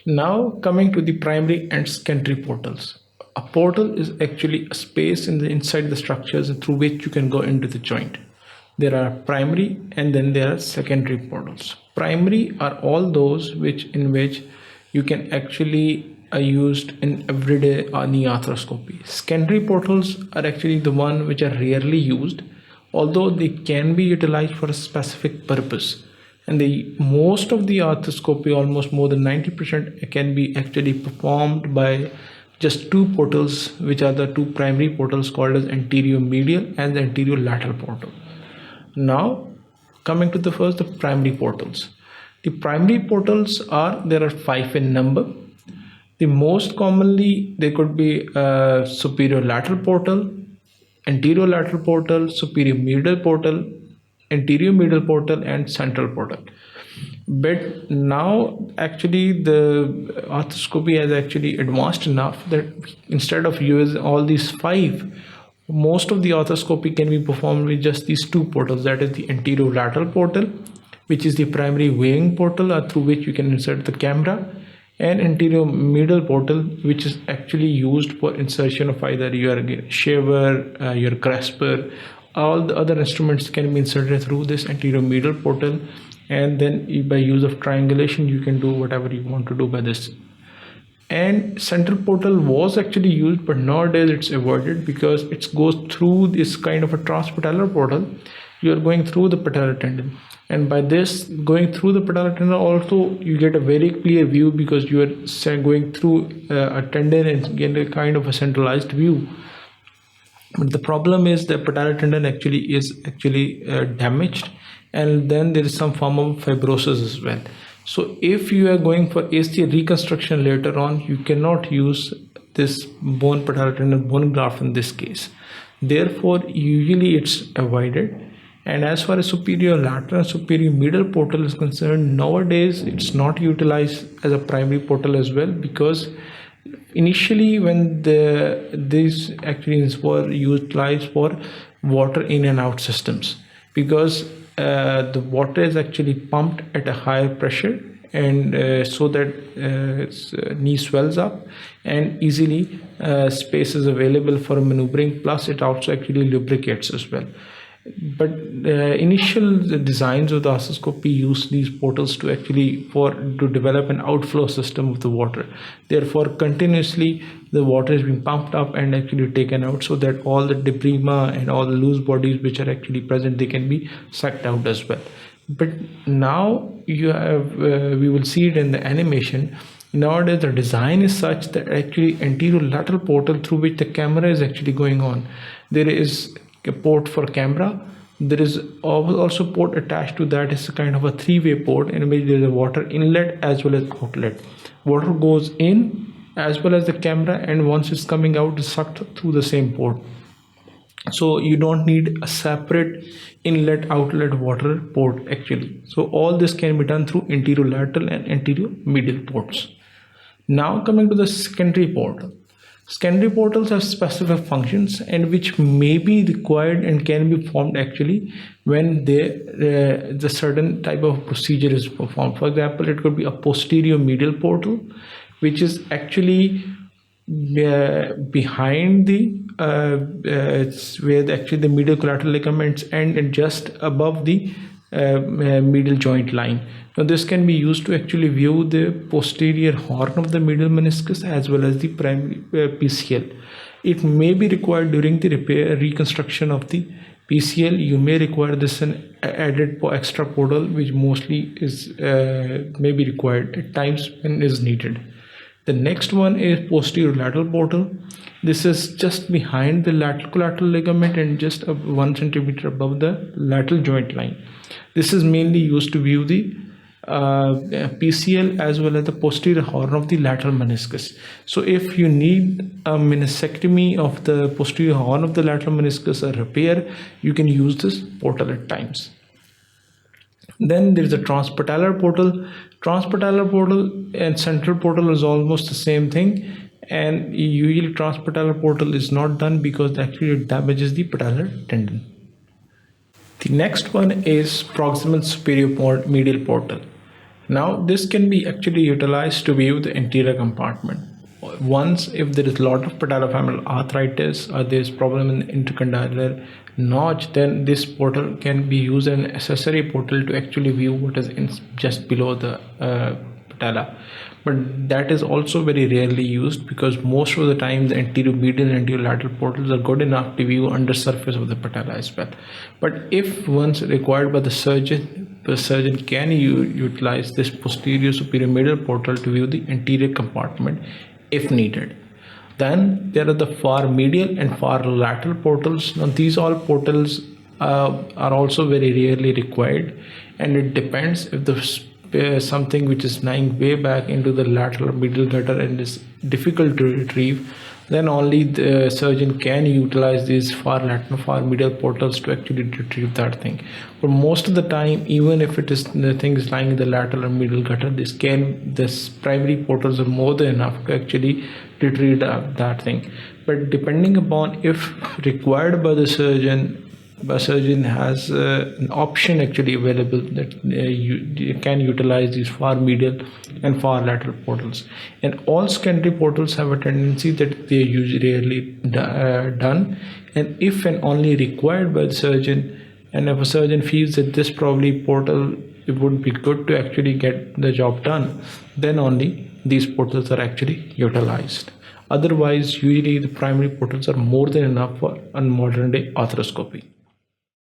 Now coming to the primary and secondary portals. A portal is actually a space inside the structures through which you can go into the joint. There are primary and then there are secondary portals. Primary are all those in which you can actually used in everyday knee arthroscopy. Secondary portals are actually the one which are rarely used, although they can be utilized for a specific purpose. And most of the arthroscopy, almost more than 90%, can be actually performed by just two portals, which are the two primary portals called as anterior medial and the anterior lateral portal. Now coming to the primary portals. The primary portals there are 5 in number. The most commonly they could be superior lateral portal, anterior lateral portal, superior medial portal, anterior medial portal, and central portal. But now actually the arthroscopy has actually advanced enough that instead of using all these 5, most of the arthroscopy can be performed with just these 2 portals, that is the anterior lateral portal, which is the primary weighing portal through which you can insert the camera, and anterior medial portal, which is actually used for insertion of either your shaver, your grasper. All the other instruments can be inserted through this anterior medial portal, and then by use of triangulation you can do whatever you want to do by this. And central portal was actually used, but nowadays it's avoided because it goes through this kind of a transpatellar portal. You are going through the patellar tendon, and by this going through the patellar tendon also you get a very clear view because you are going through a tendon and get a kind of a centralized view. But the problem is the patellar tendon is damaged, and then there is some form of fibrosis as well. So if you are going for ACL reconstruction later on, you cannot use this patellar tendon bone graft in this case. Therefore usually it's avoided. And as far as superior lateral and superior medial portal is concerned, nowadays it's not utilized as a primary portal as well, because initially when these actually were utilized for water in and out systems, because the water is actually pumped at a higher pressure, and so that knee swells up and easily space is available for maneuvering, plus it also actually lubricates as well. But initial designs of the arthroscopy use these portals to develop an outflow system of the water. Therefore continuously the water is being pumped up and actually taken out, so that all the debris and all the loose bodies which are actually present, they can be sucked out as well. But now you have we will see it in the animation. Nowadays the design is such that actually anterior lateral portal through which the camera is actually going on, there is a port for camera. There is also port attached to that. Is a kind of a 3-way port in which there is a water inlet as well as outlet. Water goes in as well as the camera, and once it's coming out, is sucked through the same port. So you don't need a separate inlet outlet water port actually. So all this can be done through anterior lateral and anterior medial ports. Now coming to the secondary portal. Secondary portals have specific functions and which may be required and can be performed actually when the certain type of procedure is performed. For example, it could be a posterior medial portal, which is actually behind it's where actually the medial collateral ligaments end and just above the medial joint line. Now this can be used to actually view the posterior horn of the medial meniscus as well as the primary PCL. It may be required during the reconstruction of the PCL. You may require this an added extra portal, which mostly is may be required at times when is needed. The next one is posterior lateral portal. This is just behind the lateral collateral ligament and just 1 centimeter above the lateral joint line. This is mainly used to view the PCL as well as the posterior horn of the lateral meniscus. So if you need a meniscectomy of the posterior horn of the lateral meniscus or repair, you can use this portal at times. Then there is a transpatellar portal. Transpatellar portal and central portal is almost the same thing, and usually transpatellar portal is not done because actually it damages the patellar tendon. The next one is proximal superior medial portal. Now this can be actually utilized to view the anterior compartment. Once if there is a lot of patellofemoral arthritis or there is problem in the intercondylar notch, then this portal can be used as an accessory portal to actually view what is just below the patella. But that is also very rarely used, because most of the time the anterior medial and anterior lateral portals are good enough to view under surface of the patella as well. But if once required by the surgeon can utilize this posterior superior medial portal to view the anterior compartment if needed. Then there are the far medial and far lateral portals. Now these all portals are also very rarely required, and it depends if the something which is lying way back into the lateral or medial gutter and is difficult to retrieve, then only the surgeon can utilize these far lateral far medial portals to actually retrieve that thing. But most of the time, even if it is the thing is lying in the lateral or medial gutter, this primary portals are more than enough to actually retrieve that thing. But depending upon if required by the surgeon has an option actually available that you can utilize these far medial and far lateral portals. And all secondary portals have a tendency that they are usually rarely done, and if and only required by the surgeon, and if a surgeon feels that this probably portal it would be good to actually get the job done, then only these portals are actually utilized. Otherwise, usually the primary portals are more than enough for a modern day arthroscopy.